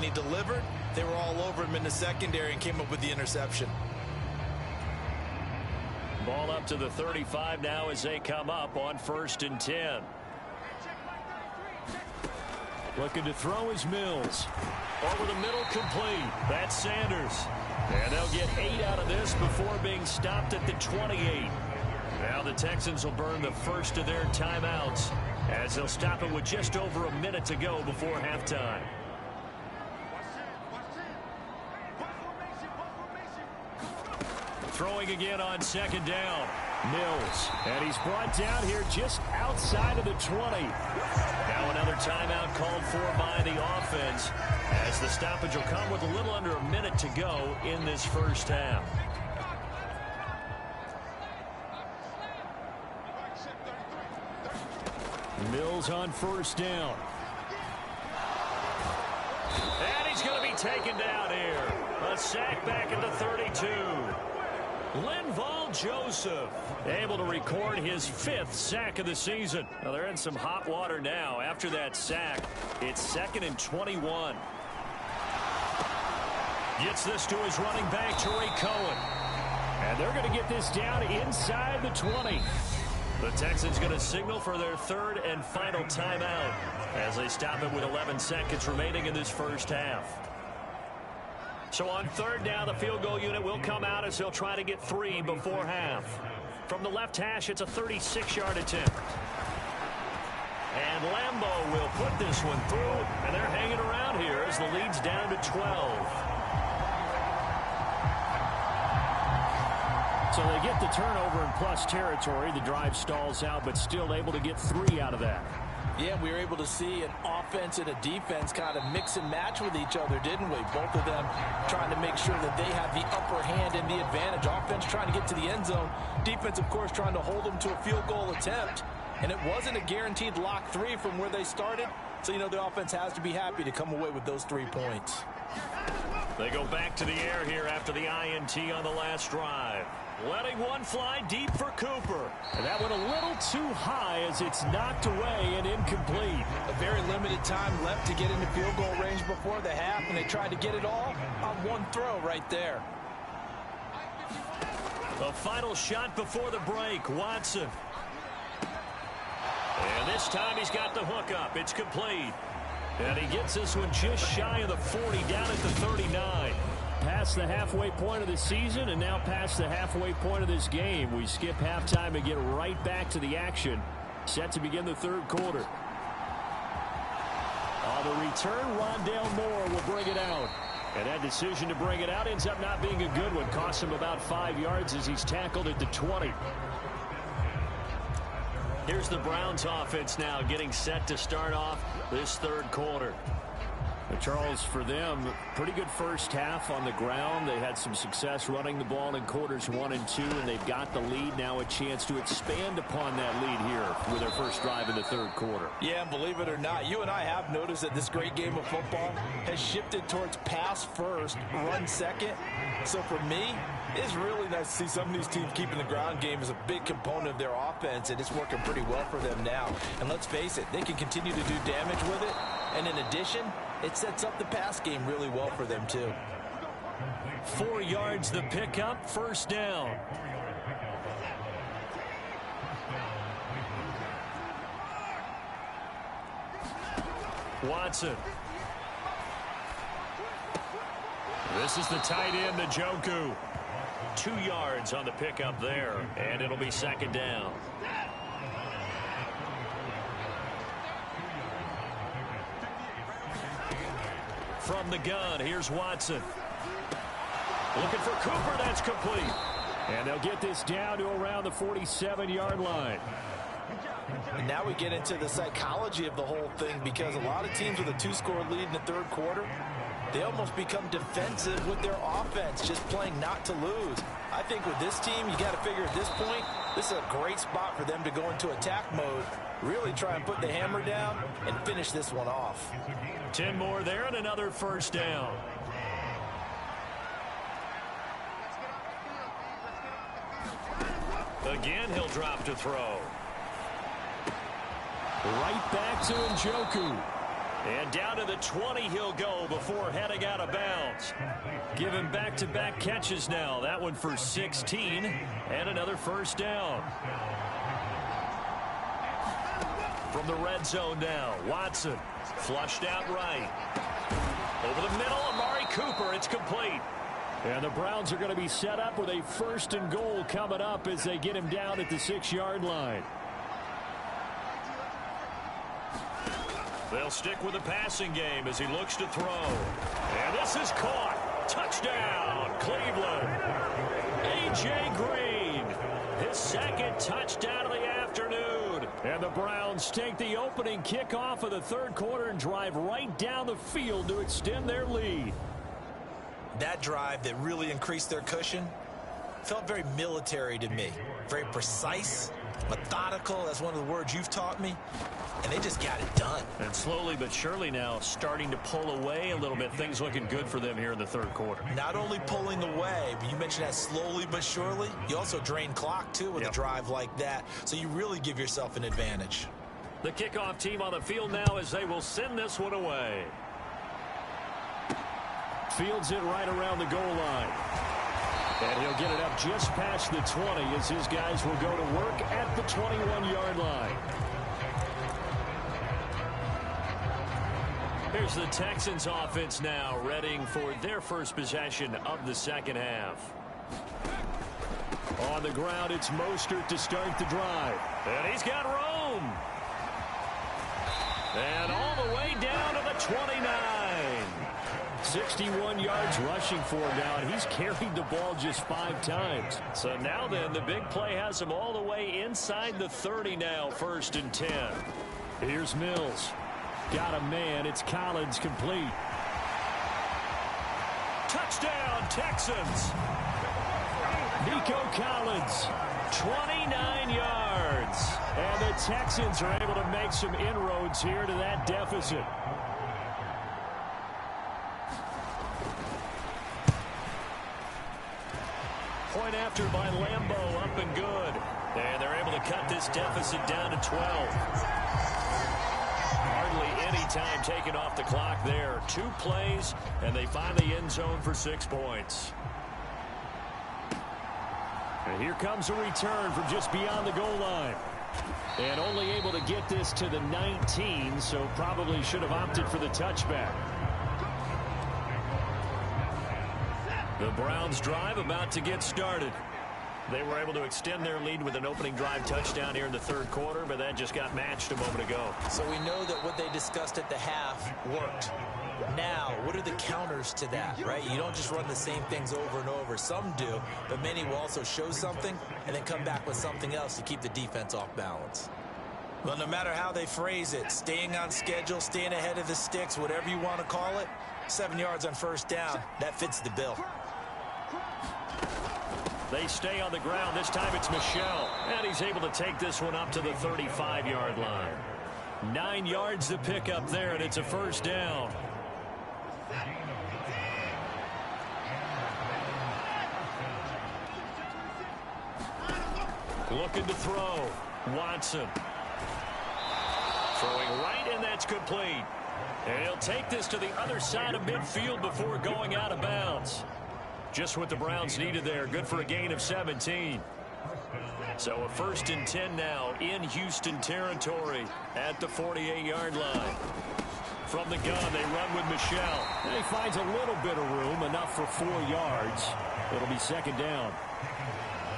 when he delivered, they were all over him in the secondary and came up with the interception. Ball up to the 35 now as they come up on 1st and 10. Looking to throw is Mills. Over the middle, complete. That's Sanders. And they'll get 8 out of this before being stopped at the 28. Now the Texans will burn the first of their timeouts as they'll stop it with just over a minute to go before halftime. Throwing again on 2nd down. Mills. And he's brought down here just outside of the 20. Now another timeout called for by the offense as the stoppage will come with a little under a minute to go in this first half. Mills on 1st down. And he's going to be taken down here. A sack back at the 32. Linval Joseph able to record his 5th sack of the season. Now they're in some hot water now. After that sack, it's 2nd and 21. Gets this to his running back, Tariq Cohen. And they're going to get this down inside the 20. The Texans going to signal for their 3rd and final timeout as they stop it with 11 seconds remaining in this first half. So on 3rd down, the field goal unit will come out as they'll try to get 3 before half. From the left hash, it's a 36-yard attempt. And Lambeau will put this one through, and they're hanging around here as the lead's down to 12. So they get the turnover in plus territory. The drive stalls out, but still able to get 3 out of that. Yeah, we were able to see an offense and a defense kind of mix and match with each other, didn't we? Both of them trying to make sure that they have the upper hand and the advantage. Offense trying to get to the end zone. Defense, of course, trying to hold them to a field goal attempt. And it wasn't a guaranteed lock 3 from where they started. So, you know, the offense has to be happy to come away with those 3 points. They go back to the air here after the INT on the last drive. Letting one fly deep for Cooper. And that went a little too high as it's knocked away and incomplete. A very limited time left to get into field goal range before the half, and they tried to get it all on one throw right there. The final shot before the break, Watson. And this time he's got the hook up. It's complete. And he gets this one just shy of the 40, down at the 39. Past the halfway point of the season and now past the halfway point of this game. We skip halftime and get right back to the action. Set to begin the 3rd quarter. On the return, Rondale Moore will bring it out. And that decision to bring it out ends up not being a good one. Costs him about 5 yards as he's tackled at the 20. Here's the Browns offense now getting set to start off this 3rd quarter. Charles, for them, pretty good first half on the ground. They had some success running the ball in quarters 1 and 2, and they've got the lead. Now a chance to expand upon that lead here with their first drive in the 3rd quarter. Yeah, and believe it or not, you and I have noticed that this great game of football has shifted towards pass first, run second. So for me, it's really nice to see some of these teams keeping the ground game as a big component of their offense, and it's working pretty well for them now. And let's face it, they can continue to do damage with it. And in addition, it sets up the pass game really well for them, too. 4 yards the pickup, 1st down. Watson. This is the tight end, Njoku. 2 yards on the pickup there, and it'll be 2nd down. From the gun, here's Watson. Looking for Cooper, that's complete. And they'll get this down to around the 47-yard line. And now we get into the psychology of the whole thing, because a lot of teams with a 2-score lead in the 3rd quarter, they almost become defensive with their offense, just playing not to lose. I think with this team, you got to figure at this point, this is a great spot for them to go into attack mode, really try and put the hammer down and finish this one off. 10 more there and another 1st down. Again, he'll drop to throw. Right back to Njoku. And down to the 20 he'll go before heading out of bounds. Given back-to-back catches now. That one for 16 and another first down. From the red zone now, Watson flushed out right. Over the middle, Amari Cooper. It's complete. And the Browns are going to be set up with a 1st and goal coming up as they get him down at the 6-yard line. They'll stick with the passing game as he looks to throw. And this is caught. Touchdown, Cleveland. A.J. Green, his 2nd touchdown of the afternoon. And the Browns take the opening kickoff of the 3rd quarter and drive right down the field to extend their lead. That drive that really increased their cushion felt very military to me. Very precise, methodical, that's one of the words you've taught me. And they just got it done. And slowly but surely now starting to pull away a little bit. Things looking good for them here in the 3rd quarter. Not only pulling away, but you mentioned that slowly but surely. You also drain clock, too, with a drive like that. So you really give yourself an advantage. The kickoff team on the field now as they will send this one away. Fields it right around the goal line. And he'll get it up just past the 20 as his guys will go to work at the 21-yard line. Here's the Texans offense now, readying for their first possession of the 2nd half. On the ground, it's Mostert to start the drive. And he's got room. And all the way down to the 29. 61 yards rushing for him now, and he's carried the ball just 5 times. So now then, the big play has him all the way inside the 30 now, 1st and 10. Here's Mills. Got a man. It's Collins complete. Touchdown, Texans. Nico Collins, 29 yards. And the Texans are able to make some inroads here to that deficit. Point after by Lambeau, up and good. And they're able to cut this deficit down to 12. Hardly any time taken off the clock there. 2 plays, and they find the end zone for 6 points. And here comes a return from just beyond the goal line. And only able to get this to the 19, so probably should have opted for the touchback. The Browns drive about to get started. They were able to extend their lead with an opening drive touchdown here in the 3rd quarter, but that just got matched a moment ago. So we know that what they discussed at the half worked. Now, what are the counters to that, right? You don't just run the same things over and over. Some do, but many will also show something and then come back with something else to keep the defense off balance. Well, no matter how they phrase it, staying on schedule, staying ahead of the sticks, whatever you want to call it, 7 yards on 1st down, that fits the bill. They stay on the ground. This time it's Michel. And he's able to take this one up to the 35-yard line. 9 yards to pick up there, and it's a 1st down. Looking to throw. Watson. Throwing right, and that's complete. And he'll take this to the other side of midfield before going out of bounds. Just what the Browns needed there. Good for a gain of 17. So a 1st and 10 now in Houston territory at the 48-yard line. From the gun, they run with Michel. And he finds a little bit of room, enough for 4 yards. It'll be 2nd down.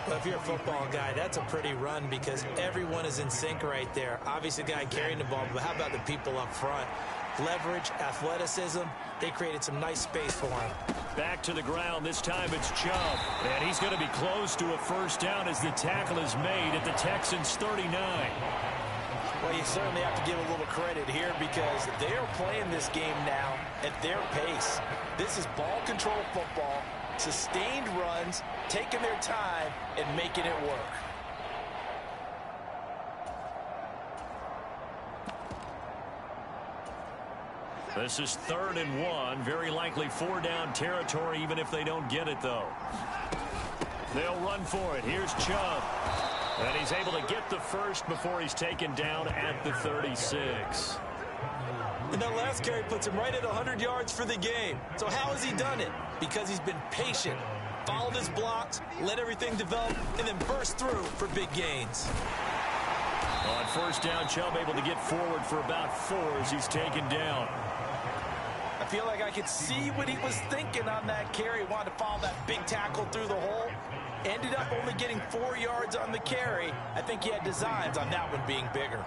Well, if you're a football guy, that's a pretty run because everyone is in sync right there. Obviously, the guy carrying the ball, but how about the people up front? Leverage, athleticism, they created some nice space for him. Back to the ground. This time it's Chubb. And he's going to be close to a 1st down as the tackle is made at the Texans' 39. Well, you certainly have to give a little credit here because they are playing this game now at their pace. This is ball control football, sustained runs, taking their time and making it work. This is 3rd and 1. Very likely 4-down territory, even if they don't get it, though. They'll run for it. Here's Chubb. And he's able to get the first before he's taken down at the 36. And that last carry puts him right at 100 yards for the game. So how has he done it? Because he's been patient, followed his blocks, let everything develop, and then burst through for big gains. On first down, Chubb able to get forward for about 4 as he's taken down. I feel like I could see what he was thinking on that carry. Wanted to follow that big tackle through the hole. Ended up only getting 4 yards on the carry. I think he had designs on that one being bigger.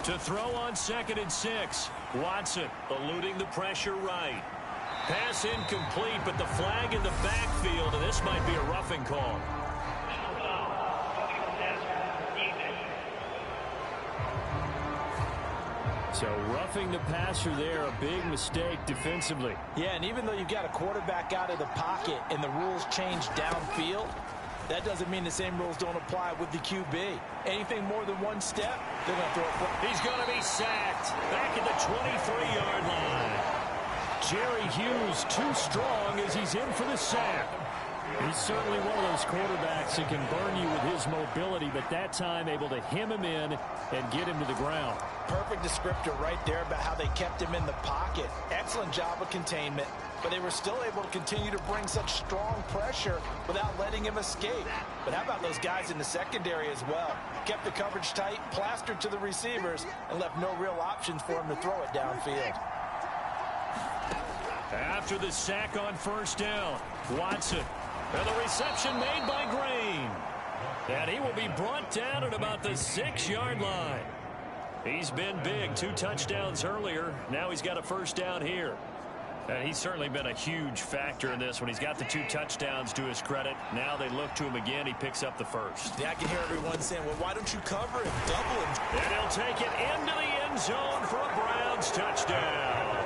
To throw on 2nd and 6. Watson eluding the pressure right. Pass incomplete, but the flag in the backfield, and this might be a roughing call. So roughing the passer there, a big mistake defensively. Yeah, and even though you've got a quarterback out of the pocket and the rules change downfield, that doesn't mean the same rules don't apply with the QB. Anything more than one step, they're going to throw it. He's going to be sacked back at the 23-yard line. Jerry Hughes too strong as he's in for the sack. He's certainly one of those quarterbacks that can burn you with his mobility, but that time able to hem him in and get him to the ground. Perfect descriptor right there about how they kept him in the pocket. Excellent job of containment, but they were still able to continue to bring such strong pressure without letting him escape. But how about those guys in the secondary as well? Kept the coverage tight, plastered to the receivers, and left no real options for him to throw it downfield. After the sack on first down, Watson. And the reception made by Green. And he will be brought down at about the 6-yard line. He's been big. 2 touchdowns earlier. Now he's got a first down here. And he's certainly been a huge factor in this when he's got the 2 touchdowns to his credit. Now they look to him again. He picks up the first. Yeah, I can hear everyone saying, well, why don't you cover him, double him? And he'll take it into the end zone for a Browns touchdown.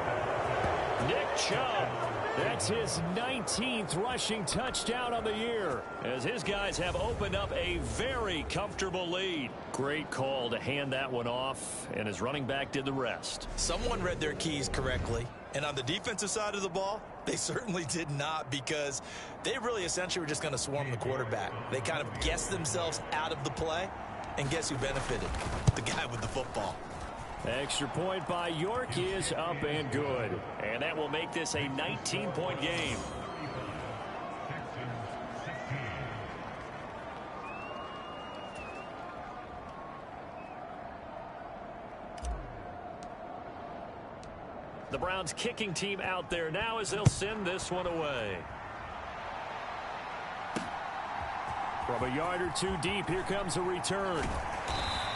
Nick Chubb. That's his 19th rushing touchdown on the year, as his guys have opened up a very comfortable lead. Great call to hand that one off, and his running back did the rest. Someone read their keys correctly, and on the defensive side of the ball, they certainly did not, because they really essentially were just going to swarm the quarterback. They kind of guessed themselves out of the play, and guess who benefited? The guy with the football. Extra point by York is up and good. And that will make this a 19-point game. The Browns kicking team out there now as they'll send this one away. From a yard or 2 deep, here comes a return.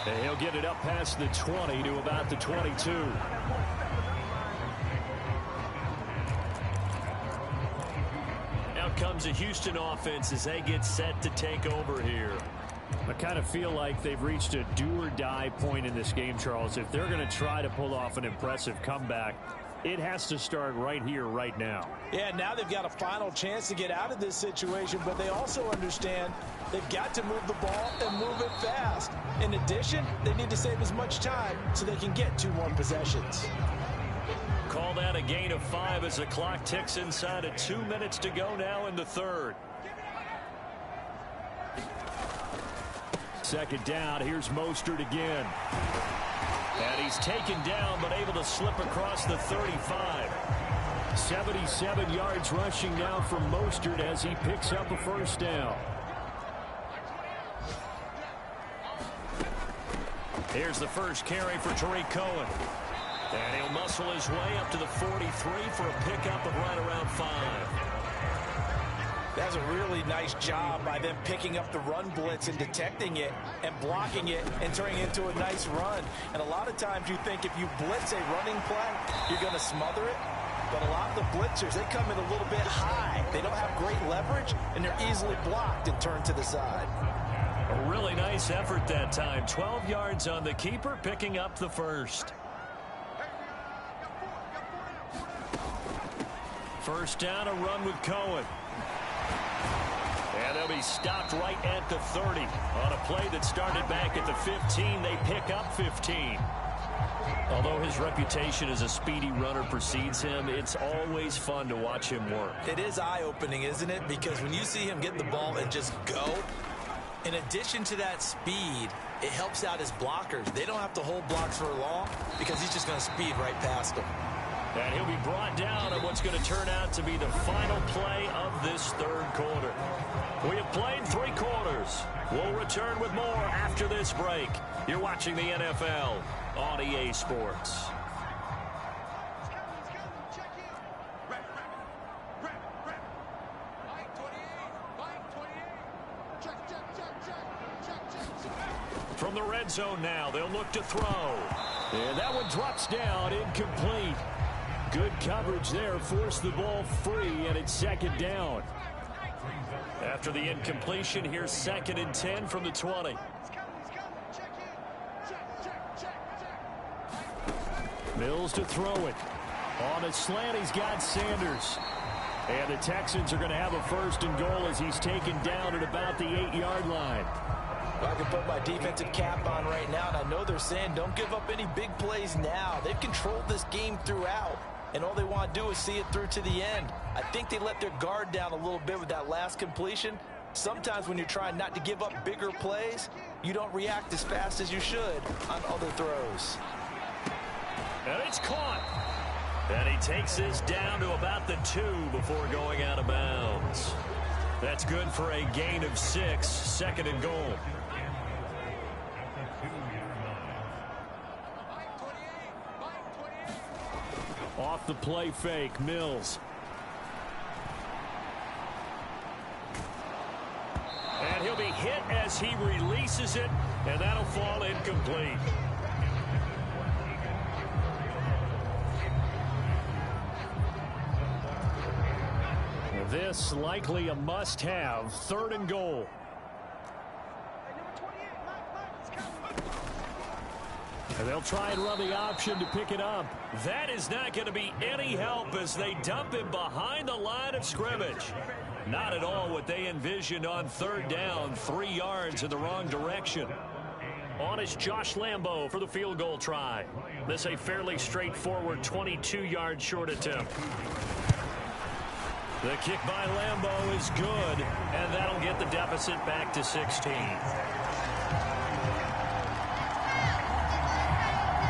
And he'll get it up past the 20 to about the 22. Out comes a Houston offense as they get set to take over here. I kind of feel like they've reached a do-or-die point in this game, Charles. If they're going to try to pull off an impressive comeback, it has to start right here, right now. Yeah, now they've got a final chance to get out of this situation, but they also understand they've got to move the ball and move it fast. In addition, they need to save as much time so they can get 2 more possessions. Call that a gain of 5 as the clock ticks inside of 2 minutes to go now in the third. Second down, here's Mostert again. And he's taken down, but able to slip across the 35. 77 yards rushing now from Mostert as he picks up a first down. Here's the first carry for Tariq Cohen. And he'll muscle his way up to the 43 for a pickup of right around 5. That's a really nice job by them picking up the run blitz and detecting it and blocking it and turning it into a nice run. And a lot of times you think if you blitz a running play, you're going to smother it. But a lot of the blitzers, they come in a little bit high. They don't have great leverage, and they're easily blocked and turned to the side. A really nice effort that time. 12 yards on the keeper, picking up the first. First down, a run with Cohen. And they'll be stopped right at the 30. On a play that started back at the 15, they pick up 15. Although his reputation as a speedy runner precedes him, it's always fun to watch him work. It is eye-opening, isn't it? Because when you see him get the ball and just go, In addition to that speed, it helps out his blockers. They don't have to hold blocks for long because he's just going to speed right past them. And he'll be brought down on what's going to turn out to be the final play of this third quarter. We have played 3 quarters. We'll return with more after this break. You're watching the NFL on EA Sports. From the red zone now, they'll look to throw. And that one drops down, incomplete. Good coverage there, forced the ball free, and it's second down. After the incompletion, here's 2nd and 10 from the 20. Mills to throw it. On a slant, he's got Sanders. And the Texans are going to have a 1st and goal as he's taken down at about the 8-yard line. I can put my defensive cap on right now, and I know they're saying don't give up any big plays now. They've controlled this game throughout, and all they want to do is see it through to the end. I think they let their guard down a little bit with that last completion. Sometimes when you're trying not to give up bigger plays, you don't react as fast as you should on other throws. And it's caught. And he takes this down to about the 2 before going out of bounds. That's good for a gain of 6, 2nd and goal. Off the play fake, Mills. And he'll be hit as he releases it, and that'll fall incomplete. This likely a must-have, 3rd and goal. And they'll try and run the option to pick it up. That is not going to be any help as they dump him behind the line of scrimmage. Not at all what they envisioned on 3rd down, 3 yards in the wrong direction. On is Josh Lambo for the field goal try. This a fairly straightforward 22-yard short attempt. The kick by Lambo is good, and that'll get the deficit back to 16.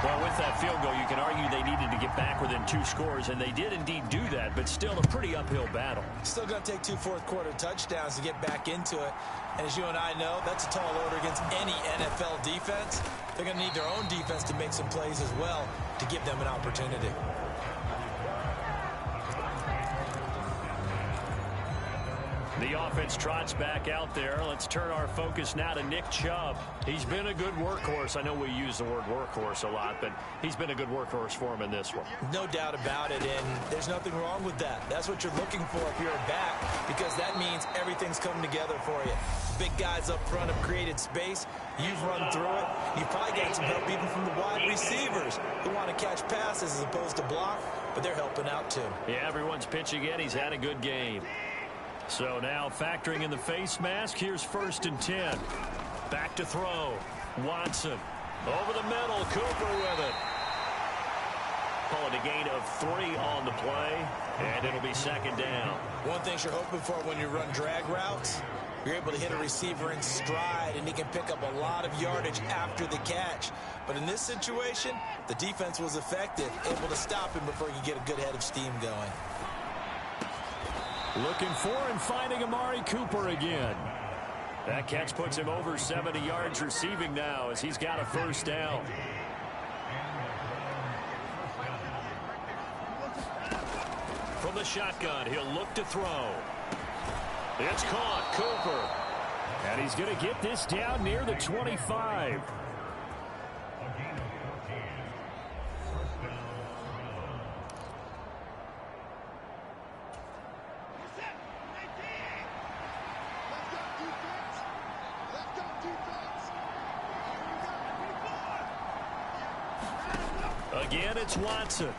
Well, with that field goal, you can argue they needed to get back within 2 scores, and they did indeed do that, but still a pretty uphill battle. Still going to take 2 fourth-quarter touchdowns to get back into it. And as you and I know, that's a tall order against any NFL defense. They're going to need their own defense to make some plays as well to give them an opportunity. The offense trots back out there. Let's turn our focus now to Nick Chubb. He's been a good workhorse. I know we use the word workhorse a lot, but he's been a good workhorse for him in this one. No doubt about it, and there's nothing wrong with that. That's what you're looking for if you're a back, because that means everything's coming together for you. Big guys up front have created space. You've run through it. You've probably got some help even from the wide receivers who want to catch passes as opposed to block, but they're helping out too. Yeah, everyone's pitching in. He's had a good game. So now factoring in the face mask, here's 1st and 10. Back to throw. Watson. Over the middle. Cooper with it. Calling a gain of 3 on the play, and it'll be 2nd down. One thing you're hoping for when you run drag routes, you're able to hit a receiver in stride, and he can pick up a lot of yardage after the catch. But in this situation, the defense was effective, able to stop him before he could get a good head of steam going. Looking for and finding Amari Cooper again. That catch puts him over 70 yards receiving now as he's got a 1st down. From the shotgun, he'll look to throw. It's caught, Cooper. And he's going to get this down near the 25. Again, it's Watson.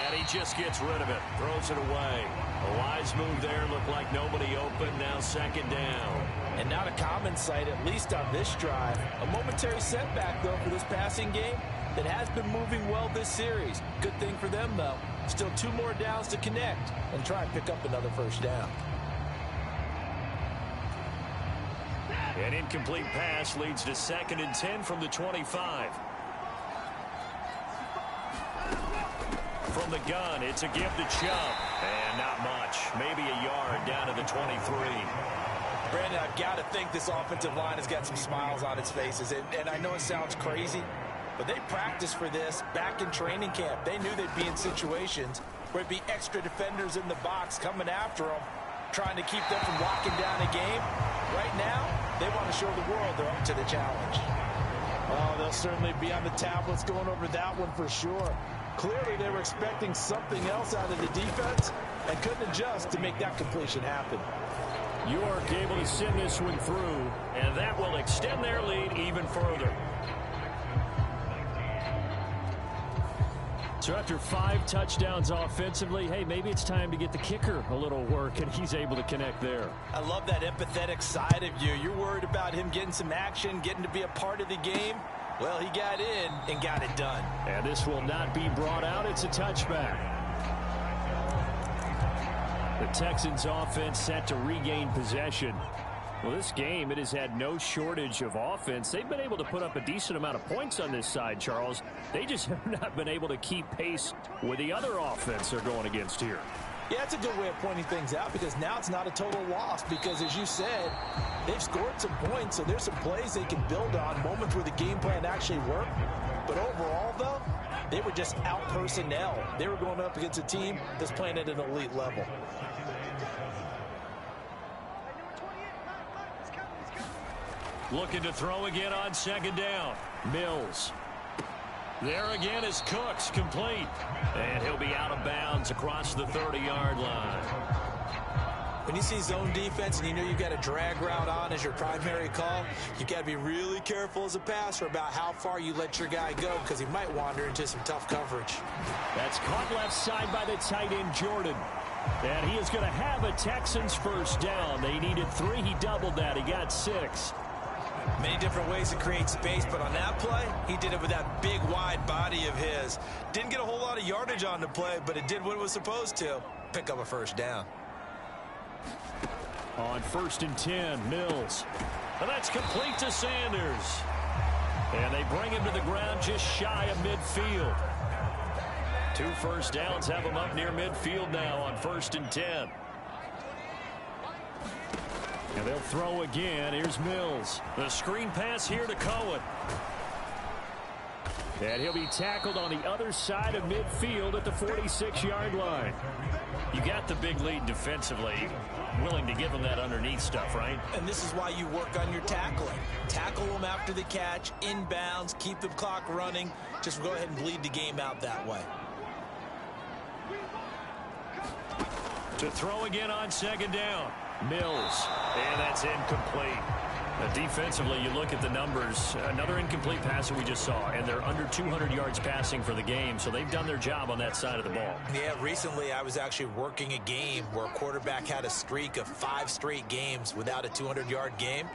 And he just gets rid of it. Throws it away. A wise move there. Looked like nobody open. Now 2nd down. And not a common sight, at least on this drive. A momentary setback, though, for this passing game that has been moving well this series. Good thing for them, though. Still 2 more downs to connect and try and pick up another 1st down. An incomplete pass leads to 2nd and 10 from the 25. From the gun, it's a give to Chubb. And not much. Maybe a yard down to the 23. Brandon, I've got to think this offensive line has got some smiles on its faces. And I know it sounds crazy, but they practiced for this back in training camp. They knew they'd be in situations where it'd be extra defenders in the box coming after them, trying to keep them from locking down a game. Right now, they want to show the world they're up to the challenge. Oh, they'll certainly be on the tablets going over that one for sure. Clearly, they were expecting something else out of the defense and couldn't adjust to make that completion happen. York able to send this one through, and that will extend their lead even further. So after 5 touchdowns offensively, hey, maybe it's time to get the kicker a little work, and he's able to connect there. I love that empathetic side of you. You're worried about him getting some action, getting to be a part of the game. Well, he got in and got it done. And this will not be brought out. It's a touchback. The Texans offense set to regain possession. Well, this game, it has had no shortage of offense. They've been able to put up a decent amount of points on this side, Charles. They just have not been able to keep pace with the other offense they're going against here. Yeah, that's a good way of pointing things out, because now it's not a total loss, because as you said, they've scored some points, so there's some plays they can build on, moments where the game plan actually worked. But overall, though, they were just out personnel. They were going up against a team that's playing at an elite level. Looking to throw again on 2nd down. Mills. There again is Cooks, complete. And he'll be out of bounds across the 30-yard line. When you see zone defense and you know you've got a drag route on as your primary call, you've got to be really careful as a passer about how far you let your guy go, because he might wander into some tough coverage. That's caught left side by the tight end, Jordan. And he is going to have a Texans first down. They needed 3. He doubled that. He got 6. Many different ways to create space, but on that play, he did it with that big, wide body of his. Didn't get a whole lot of yardage on the play, but it did what it was supposed to. Pick up a first down. On 1st and 10, Mills. And that's complete to Sanders. And they bring him to the ground just shy of midfield. 2 first downs have him up near midfield now on 1st and 10. And they'll throw again. Here's Mills. The screen pass here to Cohen. And he'll be tackled on the other side of midfield at the 46-yard line. You got the big lead defensively. Willing to give them that underneath stuff, right? And this is why you work on your tackling. Tackle them after the catch, inbounds, keep the clock running. Just go ahead and bleed the game out that way. To throw again on 2nd down. Mills. And that's incomplete. Defensively, you look at the numbers. Another incomplete pass that we just saw, and they're under 200 yards passing for the game, so they've done their job on that side of the ball. Yeah, recently I was actually working a game where a quarterback had a streak of 5 straight games without a 200-yard game,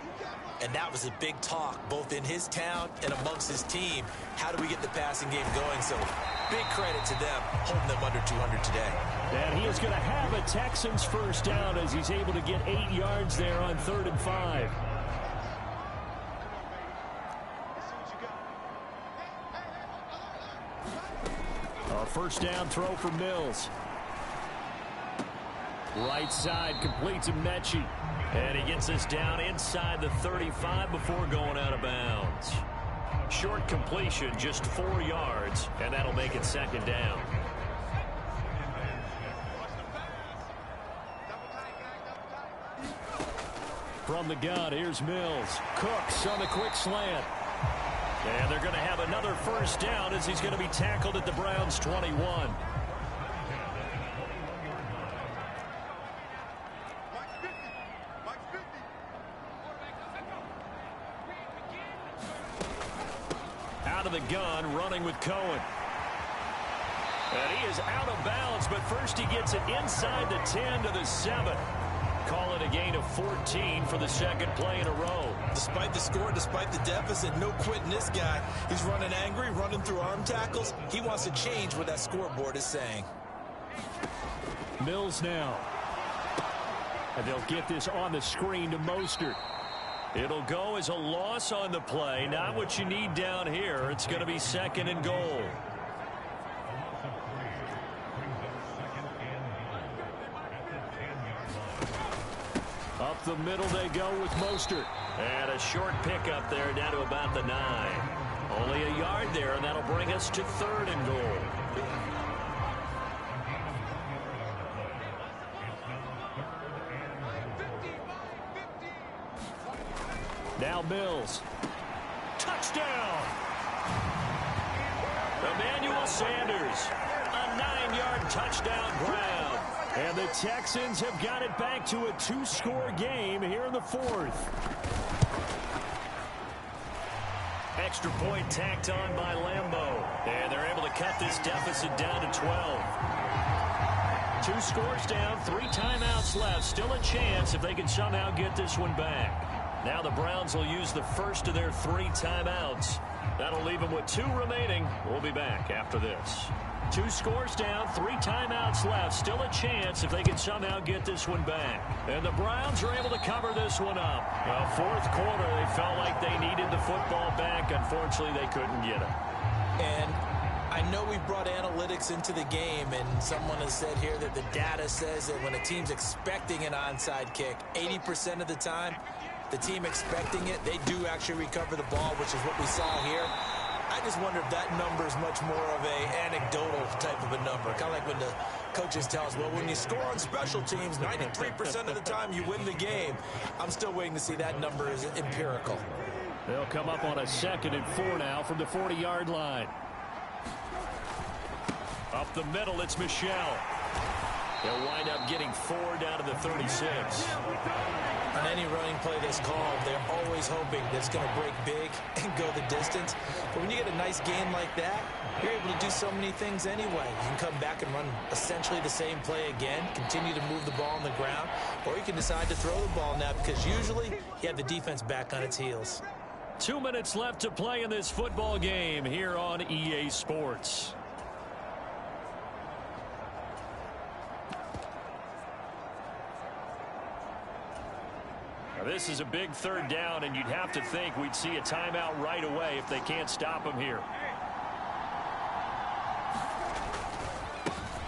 and that was a big talk, both in his town and amongst his team. How do we get the passing game going? So big credit to them, holding them under 200 today. And he is going to have a Texans first down as he's able to get 8 yards there on 3rd and 5. A first down throw for Mills. Right side complete to Mechie. And he gets this down inside the 35 before going out of bounds. Short completion, just 4 yards, and that'll make it 2nd down. From the gun, here's Mills. Cooks on the quick slant. And they're going to have another first down as he's going to be tackled at the Browns' 21. Out of the gun, running with Cohen. And he is out of bounds, but first he gets it inside the 10 to the 7. Call it a gain of 14 for the 2nd play in a row. Despite the score, despite the deficit, no quitting this guy. He's running angry, running through arm tackles. He wants to change what that scoreboard is saying. Mills now. And they'll get this on the screen to Mostert. It'll go as a loss on the play. Not what you need down here. It's going to be 2nd and goal. Up the middle they go with Mostert. And a short pickup there down to about the 9. Only a yard there, and that'll bring us to 3rd and goal. Now Mills. Touchdown! Emmanuel Sanders. A 9-yard touchdown ground. And the Texans have got it back to a 2-score game here in the 4th. Extra point tacked on by Lambeau. And they're able to cut this deficit down to 12. 2 scores down, 3 timeouts left. Still a chance if they can somehow get this one back. Now the Browns will use the first of their 3 timeouts. That'll leave them with 2 remaining. We'll be back after this. 2 scores down, 3 timeouts left. Still a chance if they can somehow get this one back. And the Browns are able to cover this one up. Well, 4th quarter, they felt like they needed the football back. Unfortunately, they couldn't get it. And I know we brought analytics into the game, and someone has said here that the data says that when a team's expecting an onside kick, 80% of the time, the team expecting it, they do actually recover the ball, which is what we saw here. I just wonder if that number is much more of a anecdotal type of a number. Kind of like when the coaches tell us, well, when you score on special teams, 93% of the time you win the game. I'm still waiting to see that number is empirical. They'll come up on a 2nd and 4 now from the 40-yard line. Up the middle, it's Michel. They'll wind up getting 4 down to the 36. On any running play that's called, they're always hoping that it's going to break big and go the distance. But when you get a nice game like that, you're able to do so many things anyway. You can come back and run essentially the same play again, continue to move the ball on the ground, or you can decide to throw the ball now because usually you have the defense back on its heels. 2 minutes left to play in this football game here on EA Sports. This is a big 3rd down, and you'd have to think we'd see a timeout right away if they can't stop him here.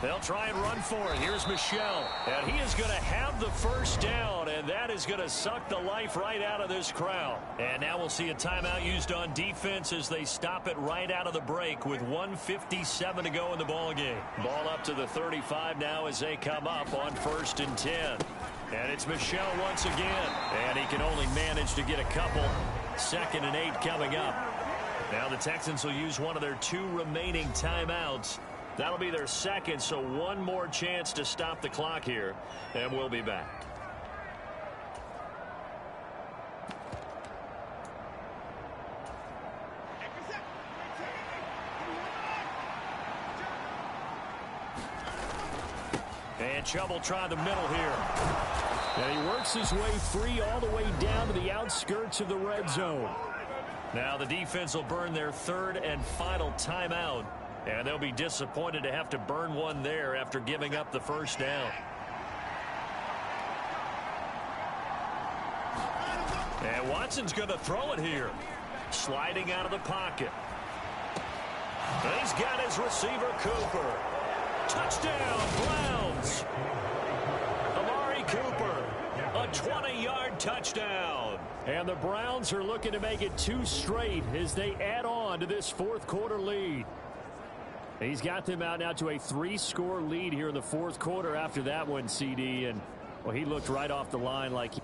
They'll try and run for it. Here's Michel. And he is going to have the 1st down, and that is going to suck the life right out of this crowd. And now we'll see a timeout used on defense as they stop it right out of the break with 1:57 to go in the ball game. Ball up to the 35 now as they come up on 1st and 10. And it's Michel once again. And he can only manage to get a couple. 2nd and 8 coming up. Now the Texans will use one of their 2 remaining timeouts. That'll be their 2nd, so 1 more chance to stop the clock here. And we'll be back. And Chubb will try the middle here. And he works his way free all the way down to the outskirts of the red zone. Now the defense will burn their 3rd and final timeout. And they'll be disappointed to have to burn one there after giving up the 1st down. And Watson's going to throw it here. Sliding out of the pocket. And he's got his receiver, Cooper. Touchdown, Browns. Amari Cooper, a 20-yard touchdown. And the Browns are looking to make it 2 straight as they add on to this 4th quarter lead. He's got them out now to a 3-score lead here in the 4th quarter after that one, CD. And, well, he looked right off the line like he...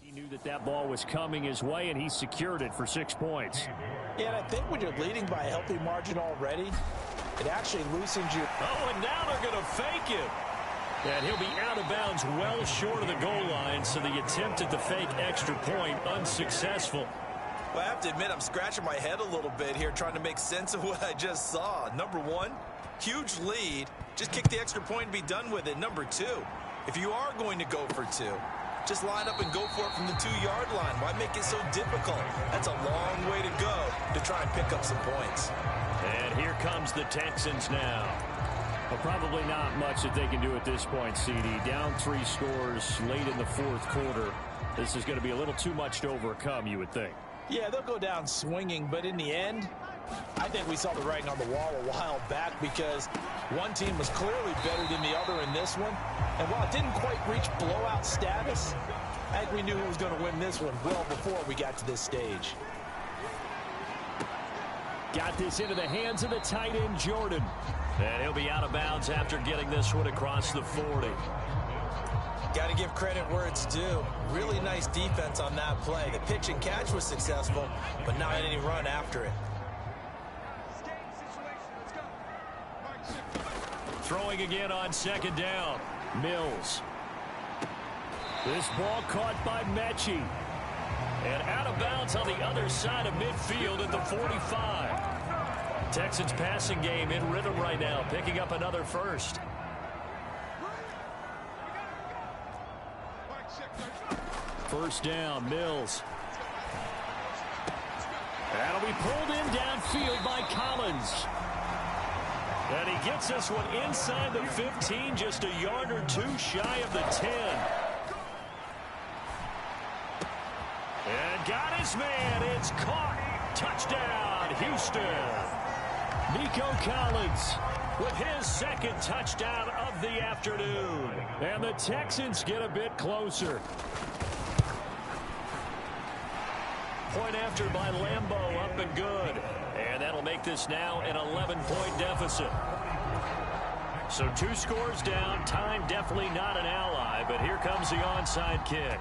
He knew that ball was coming his way, and he secured it for 6 points. Yeah, and I think when you're leading by a healthy margin already, it actually loosens you. Oh, and now they're going to fake it. And he'll be out of bounds well short of the goal line, so the attempt at the fake extra point unsuccessful. Well, I have to admit, I'm scratching my head a little bit here trying to make sense of what I just saw. Number one, huge lead. Just kick the extra point and be done with it. Number two, if you are going to go for two, just line up and go for it from the 2-yard line. Why make it so difficult? That's a long way to go to try and pick up some points. And here comes the Texans now. Well, probably not much that they can do at this point, CD. Down 3 scores late in the fourth quarter. This is going to be a little too much to overcome, you would think. Yeah, they'll go down swinging, but in the end, I think we saw the writing on the wall a while back because one team was clearly better than the other in this one. And while it didn't quite reach blowout status, I think we knew who was going to win this one well before we got to this stage. Got this into the hands of the tight end, Jordan. And he'll be out of bounds after getting this one across the 40. Got to give credit where it's due. Really nice defense on that play. The pitch and catch was successful, but not any run after it. Throwing again on second down. Mills. This ball caught by Mechie. And out of bounds on the other side of midfield at the 45. Texans passing game in rhythm right now, picking up another first. First down, Mills. That'll be pulled in downfield by Collins. And he gets this one inside the 15, just a yard or two shy of the 10. And got his man. It's caught. Touchdown, Houston. Nico Collins with his second touchdown of the afternoon. And the Texans get a bit closer. Point after by Lambeau, up and good. And that'll make this now an 11-point deficit. So 2 scores down. Time definitely not an ally, but here comes the onside kick.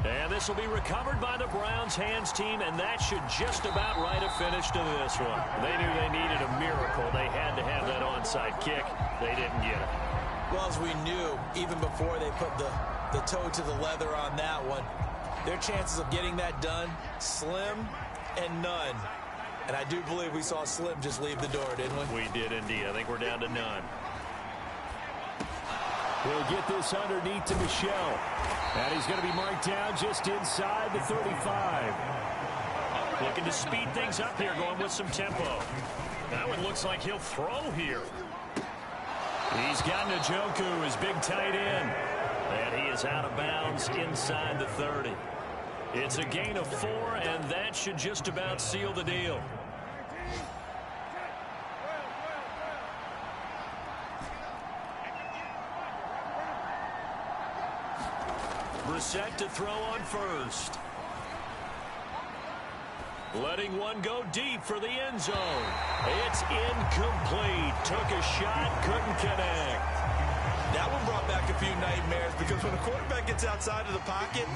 And this will be recovered by the Browns hands team, and that should just about write a finish to this one. They knew they needed a miracle. They had to have that onside kick. They didn't get it. Well, as we knew, even before they put the toe to the leather on that one, their chances of getting that done, slim and none. And I do believe we saw Slim just leave the door, didn't we? We did indeed. I think we're down to none. We'll get this underneath to Michel. And he's going to be marked down just inside the 35. Looking to speed things up here, going with some tempo. That one looks like he'll throw here. He's got Njoku, his big tight end. And he is out of bounds inside the 30. It's a gain of 4, and that should just about seal the deal. Brissett to throw on first. Letting one go deep for the end zone. It's incomplete. Took a shot, couldn't connect. That one brought back a few nightmares because when a quarterback gets outside of the pocket,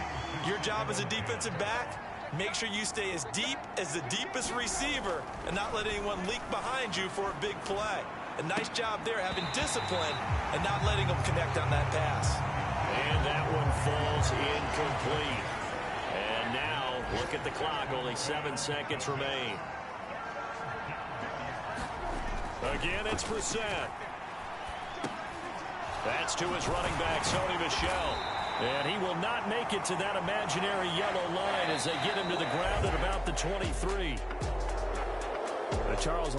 your job as a defensive back, make sure you stay as deep as the deepest receiver and not let anyone leak behind you for a big play. A nice job there having discipline and not letting them connect on that pass. And that one falls incomplete. And now, look at the clock. Only 7 seconds remain. Again, it's Brissett. That's to his running back, Sony Michel. And he will not make it to that imaginary yellow line as they get him to the ground at about the 23. Charles.